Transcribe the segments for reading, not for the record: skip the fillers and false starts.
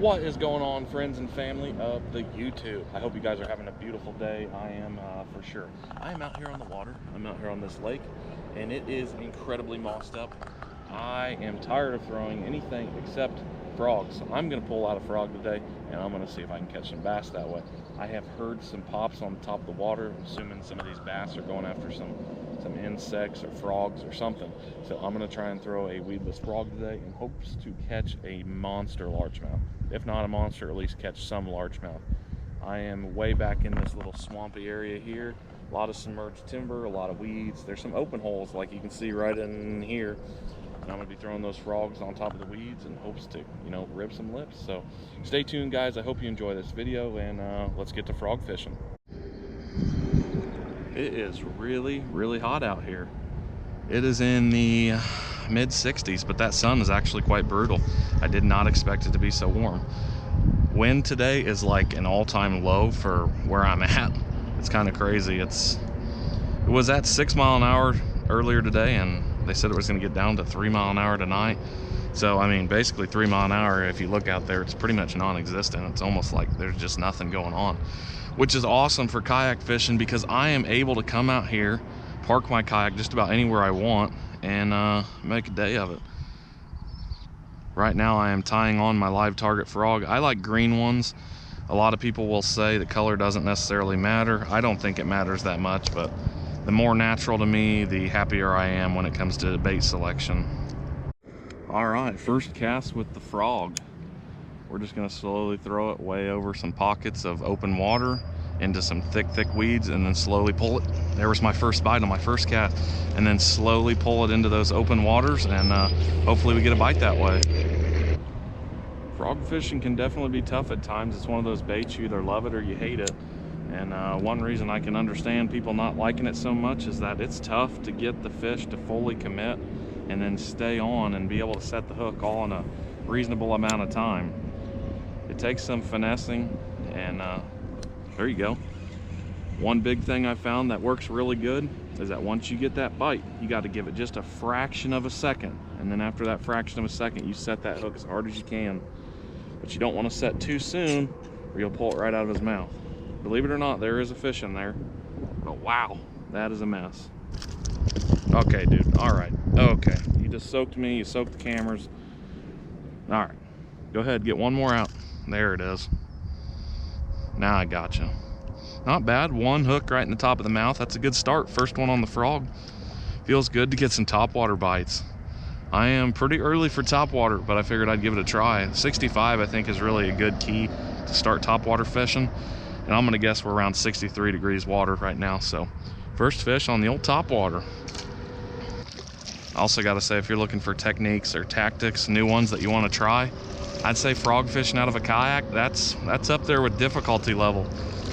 What is going on, friends and family of the YouTube? I hope you guys are having a beautiful day. I am for sure. I am out here on the water. I'm out here on this lake, and it is incredibly mossed up. I am tired of throwing anything except frogs, so I'm going to pull out a frog today, and I'm going to see if I can catch some bass that way. I have heard some pops on the top of the water. I'm assuming some of these bass are going after some insects or frogs or something. So I'm going to try and throw a weedless frog today in hopes to catch a monster largemouth. If not a monster, at least catch some largemouth. I am way back in this little swampy area here. A lot of submerged timber, a lot of weeds. There's some open holes like you can see right in here. And I'm going to be throwing those frogs on top of the weeds in hopes to, rib some lips. So stay tuned, guys. I hope you enjoy this video, and let's get to frog fishing. It is really, really hot out here. It is in the mid 60s, but that sun is actually quite brutal. I did not expect it to be so warm. Wind today is like an all-time low for where I'm at. It's kind of crazy. It was at 6 miles an hour earlier today, and they said it was going to get down to 3 miles an hour tonight. So I mean, basically 3 miles an hour, if you look out there, it's pretty much non-existent. It's almost like there's just nothing going on, which is awesome for kayak fishing because I am able to come out here, park my kayak just about anywhere I want, and make a day of it. Right now I am tying on my live target frog. I like green ones. A lot of people will say the color doesn't necessarily matter. I don't think it matters that much, but the more natural to me, the happier I am when it comes to bait selection. All right, first cast with the frog. We're just gonna slowly throw it way over some pockets of open water into some thick weeds, and then slowly pull it. There was my first bite on my first cast, and then slowly pull it into those open waters, and hopefully we get a bite that way. Frog fishing can definitely be tough at times. It's one of those baits, you either love it or you hate it. And one reason I can understand people not liking it so much is that it's tough to get the fish to fully commit and then stay on and be able to set the hook all in a reasonable amount of time. It takes some finessing, and there you go. One big thing I found that works really good is that once you get that bite, you got to give it just a fraction of a second, and then after that fraction of a second, you set that hook as hard as you can. But you don't want to set too soon or you'll pull it right out of his mouth. Believe it or not, there is a fish in there, but wow, that is a mess. Okay, dude, all right, okay. You just soaked me, you soaked the cameras. All right, go ahead, get one more out. There it is. Now I gotcha. Not bad, one hook right in the top of the mouth. That's a good start, first one on the frog. Feels good to get some topwater bites. I am pretty early for topwater, but I figured I'd give it a try. 65, I think, is really a good key to start topwater fishing. And I'm gonna guess we're around 63 degrees water right now. So first fish on the old topwater. Also gotta say, if you're looking for techniques or tactics, new ones that you wanna try, I'd say frog fishing out of a kayak, that's up there with difficulty level.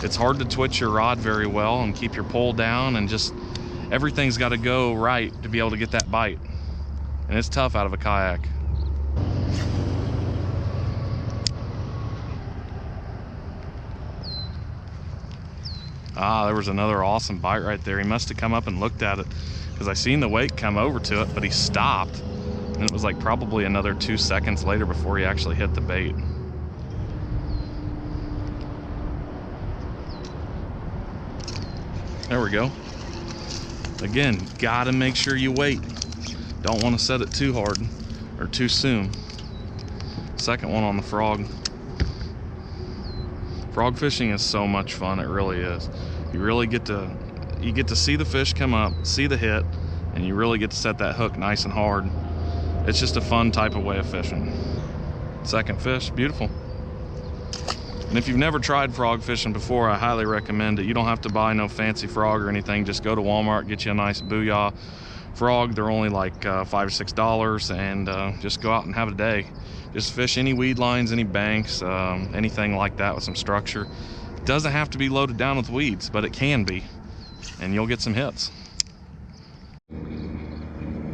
It's hard to twitch your rod very well and keep your pole down, and just everything's gotta go right to be able to get that bite. And it's tough out of a kayak. Ah, there was another awesome bite right there. He must have come up and looked at it, because I seen the weight come over to it, but he stopped. And it was like probably another 2 seconds later before he actually hit the bait. There we go. Again, gotta make sure you wait. Don't want to set it too hard or too soon. Second one on the frog. Frog fishing is so much fun, it really is. You really get to see the fish come up, see the hit, and you really get to set that hook nice and hard. It's just a fun type of way of fishing. Second fish, beautiful. And if you've never tried frog fishing before, I highly recommend it. You don't have to buy no fancy frog or anything. Just go to Walmart, get you a nice Booyah frog. They're only like $5 or $6, and just go out and have a day. Just fish any weed lines, any banks, anything like that with some structure. It doesn't have to be loaded down with weeds, but it can be, and you'll get some hits.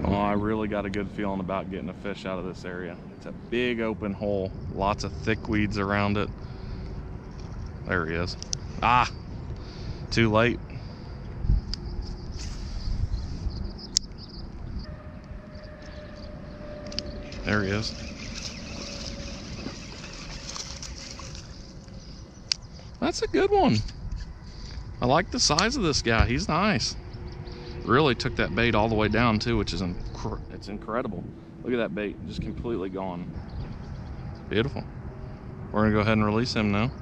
Oh, I really got a good feeling about getting a fish out of this area. It's a big open hole, lots of thick weeds around it. There he is. Ah, too late. There he is. That's a good one. I like the size of this guy. He's nice. Really took that bait all the way down too, which is it's incredible. Look at that bait, just completely gone. Beautiful. We're gonna go ahead and release him now.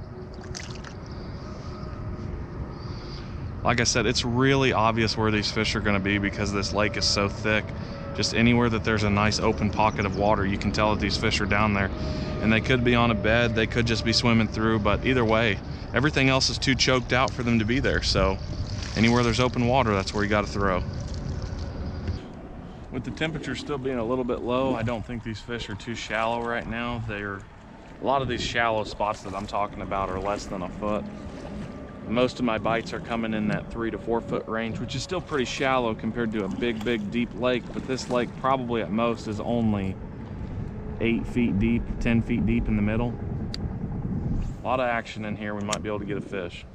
Like I said, it's really obvious where these fish are gonna be because this lake is so thick. Just anywhere that there's a nice open pocket of water, you can tell that these fish are down there. And they could be on a bed, they could just be swimming through, but either way, everything else is too choked out for them to be there. So anywhere there's open water, that's where you gotta throw. With the temperature still being a little bit low, I don't think these fish are too shallow right now. A lot of these shallow spots that I'm talking about are less than a foot. Most of my bites are coming in that 3 to 4 foot range, which is still pretty shallow compared to a big, deep lake. But this lake probably at most is only 8 feet deep, 10 feet deep in the middle. A lot of action in here. We might be able to get a fish.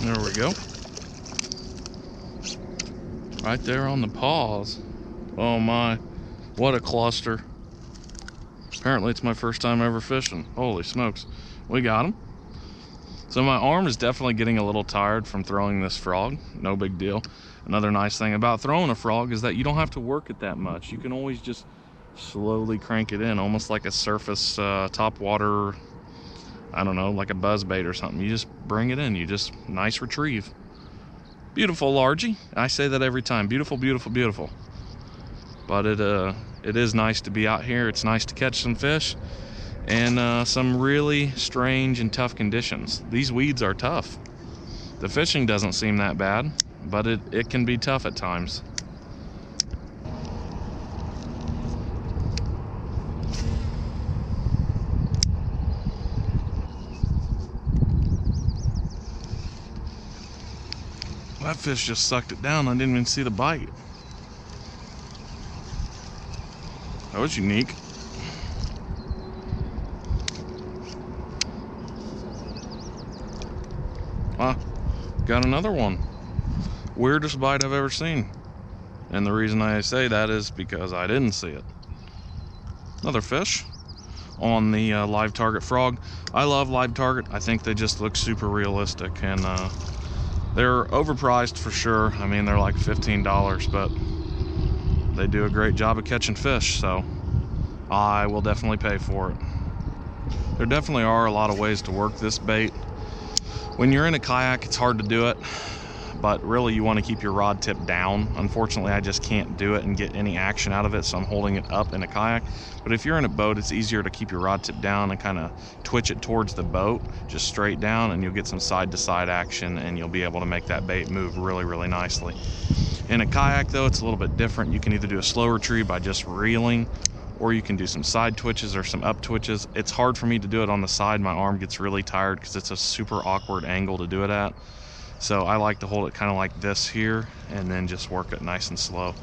There we go. Right there on the paws. Oh my, what a cluster. Apparently it's my first time ever fishing. Holy smokes, we got him. So my arm is definitely getting a little tired from throwing this frog. No big deal. Another nice thing about throwing a frog is that you don't have to work it that much. You can always just slowly crank it in, almost like a surface top water, I don't know, like a buzz bait or something. You just bring it in, you just nice retrieve. Beautiful largie. I say that every time. Beautiful, beautiful, beautiful. But it is nice to be out here. It's nice to catch some fish and some really strange and tough conditions. These weeds are tough. The fishing doesn't seem that bad, but it can be tough at times. That fish just sucked it down. I didn't even see the bite. That was unique. Ah, got another one. Weirdest bite I've ever seen. And the reason I say that is because I didn't see it. Another fish on the live target frog. I love live target. I think they just look super realistic, and they're overpriced for sure. I mean, they're like $15, but they do a great job of catching fish, so I will definitely pay for it. There definitely are a lot of ways to work this bait. When you're in a kayak, it's hard to do it, but really you want to keep your rod tip down. Unfortunately, I just can't do it and get any action out of it, so I'm holding it up in a kayak. But if you're in a boat, it's easier to keep your rod tip down and kind of twitch it towards the boat, just straight down, and you'll get some side-to-side action, and you'll be able to make that bait move really, really nicely. In a kayak, though, it's a little bit different. You can either do a slow retrieve by just reeling, or you can do some side twitches or some up twitches. It's hard for me to do it on the side. My arm gets really tired because it's a super awkward angle to do it at. So I like to hold it kind of like this here and then just work it nice and slow.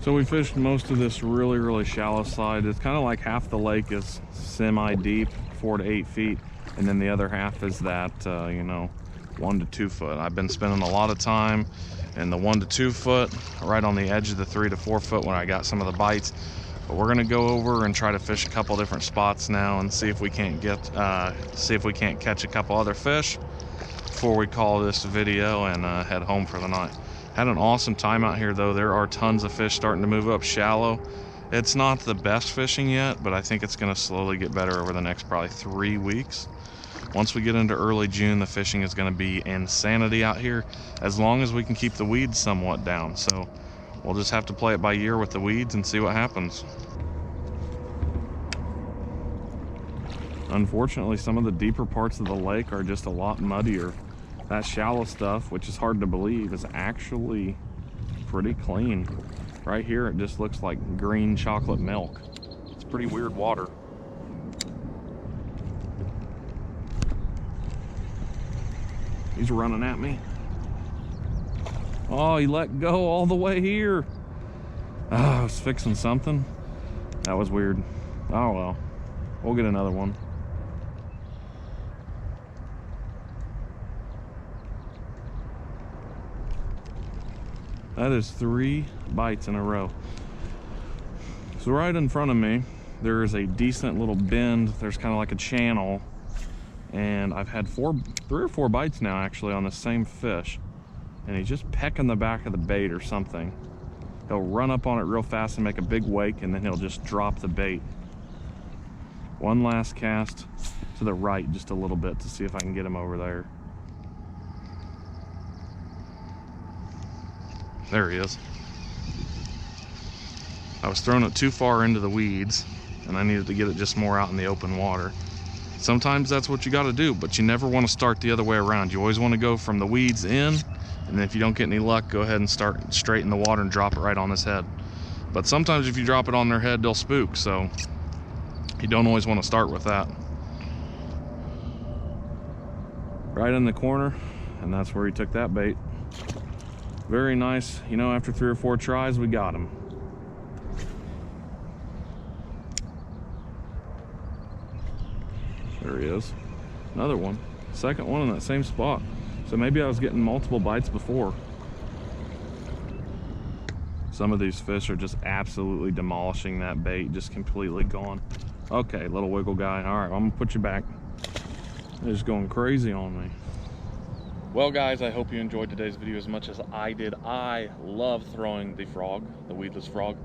So we fished most of this really, really shallow side. It's kind of like half the lake is semi-deep, 4 to 8 feet, and then the other half is that, you know, 1 to 2 foot. I've been spending a lot of time in the 1 to 2 foot, right on the edge of the 3 to 4 foot when I got some of the bites. But we're gonna go over and try to fish a couple different spots now and see if we can't catch a couple other fish before we call this video and head home for the night. Had an awesome time out here though. There are tons of fish starting to move up shallow. It's not the best fishing yet, but I think it's gonna slowly get better over the next probably 3 weeks. Once we get into early June, the fishing is gonna be insanity out here, as long as we can keep the weeds somewhat down. So we'll just have to play it by ear with the weeds and see what happens. Unfortunately, some of the deeper parts of the lake are just a lot muddier. That shallow stuff, which is hard to believe, is actually pretty clean. Right here, it just looks like green chocolate milk. It's pretty weird water. He's running at me. Oh, he let go all the way here. Oh, I was fixing something. That was weird. Oh well, we'll get another one. That is 3 bites in a row. So right in front of me, there is a decent little bend. There's kind of like a channel, and I've had 3 or 4 bites now actually on the same fish, and he's just pecking the back of the bait or something. He'll run up on it real fast and make a big wake, and then he'll just drop the bait. One last cast to the right just a little bit to see if I can get him over there. There he is. I was throwing it too far into the weeds, and I needed to get it just more out in the open water. Sometimes that's what you got to do, but you never want to start the other way around. You always want to go from the weeds in, and then if you don't get any luck, go ahead and start straight in the water and drop it right on his head. But sometimes if you drop it on their head, they'll spook, so you don't always want to start with that. Right in the corner, and that's where he took that bait. Very nice. You know, after 3 or 4 tries, we got him. There he is. Another one. Second one in that same spot. So maybe I was getting multiple bites before. Some of these fish are just absolutely demolishing that bait, just completely gone. Okay, little wiggle guy. All right, I'm gonna put you back. They're just going crazy on me. Well guys, I hope you enjoyed today's video as much as I did. I love throwing the frog, the weedless frog.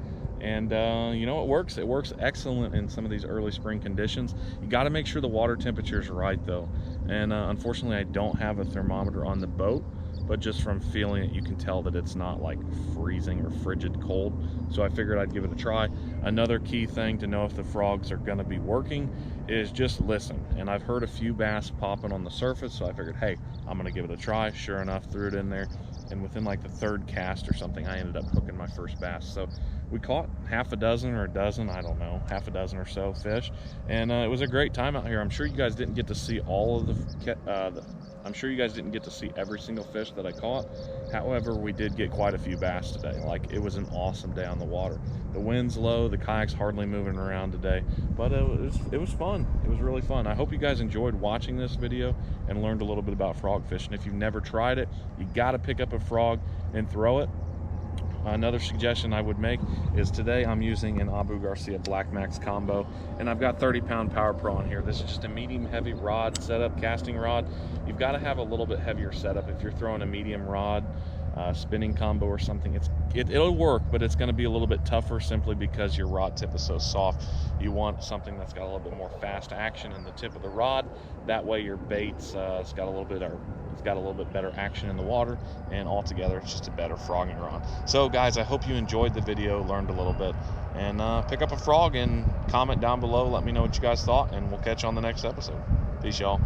And you know, it works excellent in some of these early spring conditions. You got to make sure the water temperature is right though, and unfortunately I don't have a thermometer on the boat, but just from feeling it you can tell that it's not like freezing or frigid cold, so I figured I'd give it a try. Another key thing to know if the frogs are going to be working is just listen, and I've heard a few bass popping on the surface, so I figured, hey, I'm going to give it a try. Sure enough, threw it in there, and within like the 3rd cast or something, I ended up hooking my first bass. So we caught half a dozen or a dozen, I don't know, half a dozen or so fish, and it was a great time out here. I'm sure you guys didn't get to see all of I'm sure you guys didn't get to see every single fish that I caught. However, we did get quite a few bass today. Like, it was an awesome day on the water. The wind's low, the kayak's hardly moving around today, but it was fun. It was really fun. I hope you guys enjoyed watching this video and learned a little bit about frog fishing. If you've never tried it, you got to pick up a frog and throw it. Another suggestion I would make is today I'm using an Abu Garcia Black Max combo, and I've got 30-pound Power Pro on here. This is just a medium heavy rod setup, casting rod. You've got to have a little bit heavier setup. If you're throwing a medium rod, spinning combo or something, it'll work, but it's going to be a little bit tougher simply because your rod tip is so soft. You want something that's got a little bit more fast action in the tip of the rod. That way your bait's it's got a little bit better action in the water, and altogether it's just a better frogging rod. So guys, I hope you enjoyed the video, learned a little bit, and pick up a frog and comment down below. Let me know what you guys thought, and we'll catch you on the next episode. Peace, y'all.